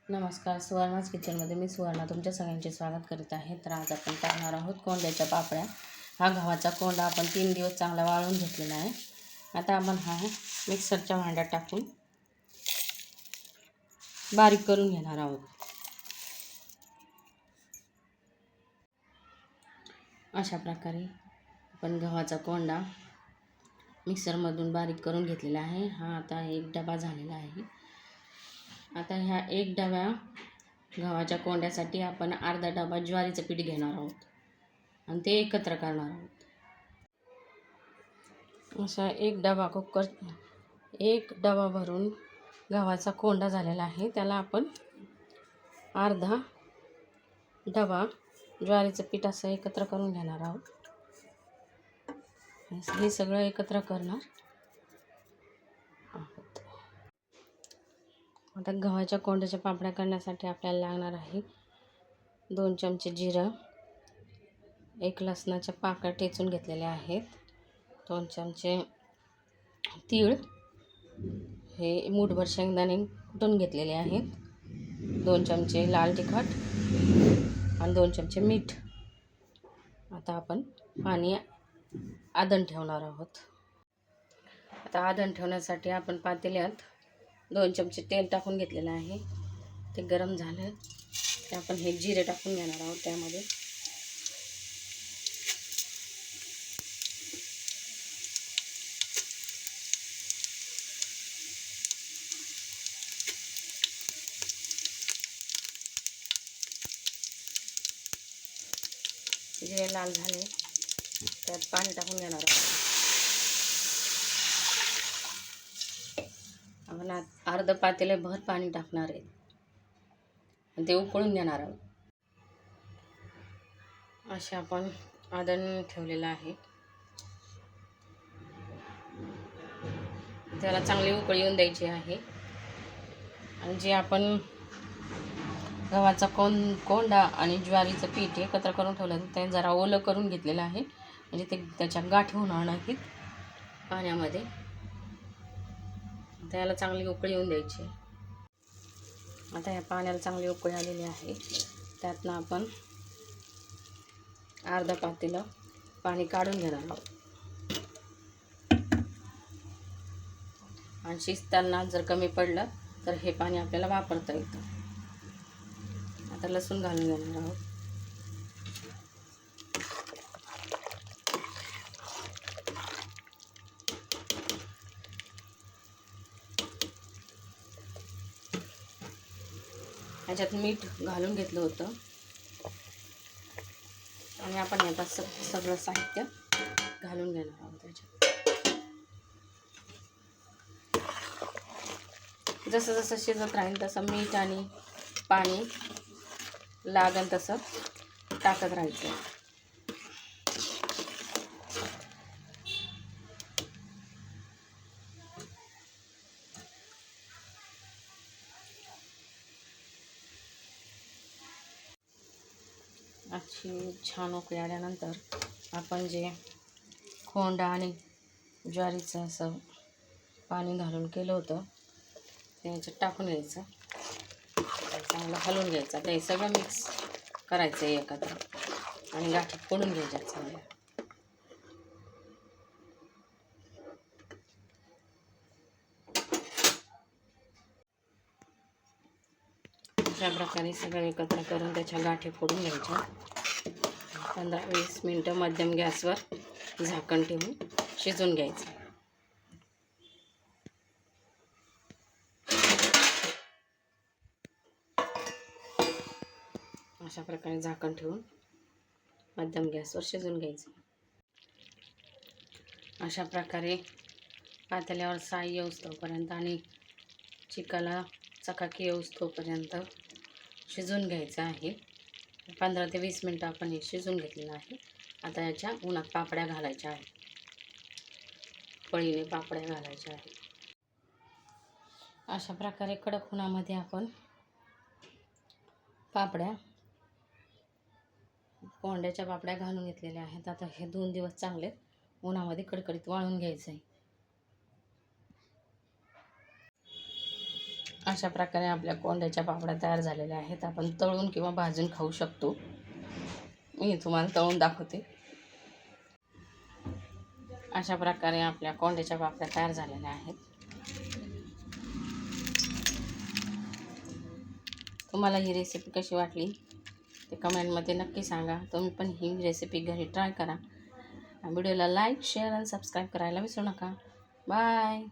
नमस्कार, सुवर्णाज किचनमध्ये मी सुवर्णा तुमच्या सगळ्यांचे स्वागत करीत आहे. तर आज आपण करणार आहोत कोंड्याच्या पापड्या. हा गव्हाचा कोंडा आपण 3 दिवस चांगला वाळून घेतलेला आहे. आता आपण हा मिक्सरच्या भांड्यात टाकून बारीक करून घेणार आहोत. अशा प्रकारे आपण गव्हाचा कोंडा मिक्सरमधून बारीक करून घेतलेला आहे. हा आता एक डबा झालेला आहे. आता ह्या एक डब्या गव्हाच्या कोंड्यासाठी आपण अर्धा डबा ज्वारीचं पीठ घेणार आहोत आणि ते एकत्र करणार आहोत. असा एक डबा भरून गव्हाचा कोंडा झालेला आहे. त्याला आपण अर्धा डबा ज्वारीचं पीठ असं एकत्र करून घेणार आहोत. हे सगळं एकत्र करणार आहोत. आता गव्हाच्या कोंड्याच्या पापड्या करण्यासाठी आपल्याला लागणार आहे 2 चमचे जिरं, 1 लसणाच्या पाकळ्या ठेचून घेतलेल्या आहेत, 2 चमचे तीळ, हे मूठभर शेंगदाणे कुटून घेतलेले आहेत, 2 चमचे लाल तिखट आणि 2 चमचे मीठ. आता आपण पाणी आदण ठेवणार आहोत. आता आदण ठेवण्यासाठी आपण पातेल्यात 2 चमचे तेल टाकून घेतलेलं आहे. ते गरम झालं की आपण हे जिरे टाकून घेणार आहोत. त्यामध्ये जिरे लाल झाले त्यात पाणी टाकून घेणार आहोत. आपण अर्ध पातेले भर पाणी टाकणार आहे आणि ते उकळून घेणार आहोत. असे आपण आदण ठेवलेलं आहे. त्याला चांगली उकळी येऊन द्यायची आहे. आणि जे आपण गव्हाचा कोंडा आणि ज्वारीचं पीठ एकत्र करून ठेवलं ते जरा ओलं करून घेतलेलं आहे, म्हणजे ते त्याच्या गाठी होणार नाहीत पाण्यामध्ये. त्याला चांगली उकळी येऊन द्यायची. आता या पाण्याला चांगली उकळी आलेली आहे. त्यातनं आपण अर्धा पातेलं पाणी काढून घेणार आहोत. आणि शिजताना जर कमी पडलं तर हे पाणी आपल्याला वापरता येतं. आता लसूण घालून घेणार आहोत. ह्याच्यात मीठ घालून घेतलं होतं आणि आपण आता सगळं साहित्य घालून घेणार आहोत. त्याच्यात जसं जसं शिजत राहील तसं मीठ आणि पाणी लागेल तसं टाकत राहायचं. अशी छान उकळी आल्यानंतर आपण जे कोंडा आणि ज्वारीचं असं पाणी घालून केलं होतं ते याच्यात टाकून घ्यायचं. चांगलं हलवून घ्यायचं. ते सगळं मिक्स करायचं एकत्र आणि गाठी फोडून घ्यायच्या चांगल्या. अशा प्रकारे सगळं एकत्र करून त्याच्या गाठी फोडून घ्यायच्या. 15-20 मिनटं मध्यम गॅसवर झाकण ठेवून शिजवून घ्यायचं. अशा प्रकारे झाकण ठेवून मध्यम गॅसवर शिजवून घ्यायचं. अशा प्रकारे पातेल्यावर साई येऊस तोपर्यंत आणि चिकाला चकाकी येऊस तोपर्यंत शिजवून घ्यायचं आहे. 15 ते 20 मिनटं आपण हे शिजवून घेतलेलं आहे. आता याच्या उन्हात पापड्या घालायच्या आहेत. पळीने पापड्या घालायच्या आहेत. अशा प्रकारे कडक उन्हामध्ये आपण कोंड्याच्या पापड्या घालून घेतलेल्या आहेत. आता हे 2 दिवस चांगले उन्हामध्ये कडकडीत वाळून घ्यायचं आहे. अशा प्रकारे आपल्या कोंड्याच्या पापड्या तयार झालेल्या आहेत. आपण तळून किंवा भाजून खाऊ शकतो. मी तुम्हाला तळून दाखवते. अशा प्रकारे आपल्या कोंड्याच्या पापड्या तयार झालेल्या आहेत. तुम्हाला ही रेसिपी कशी वाटली ते कमेंटमध्ये नक्की सांगा. तुम्ही पण ही रेसिपी घरी ट्राय करा. व्हिडिओला लाईक, शेअर आणि सबस्क्राईब करायला विसरू नका. बाय.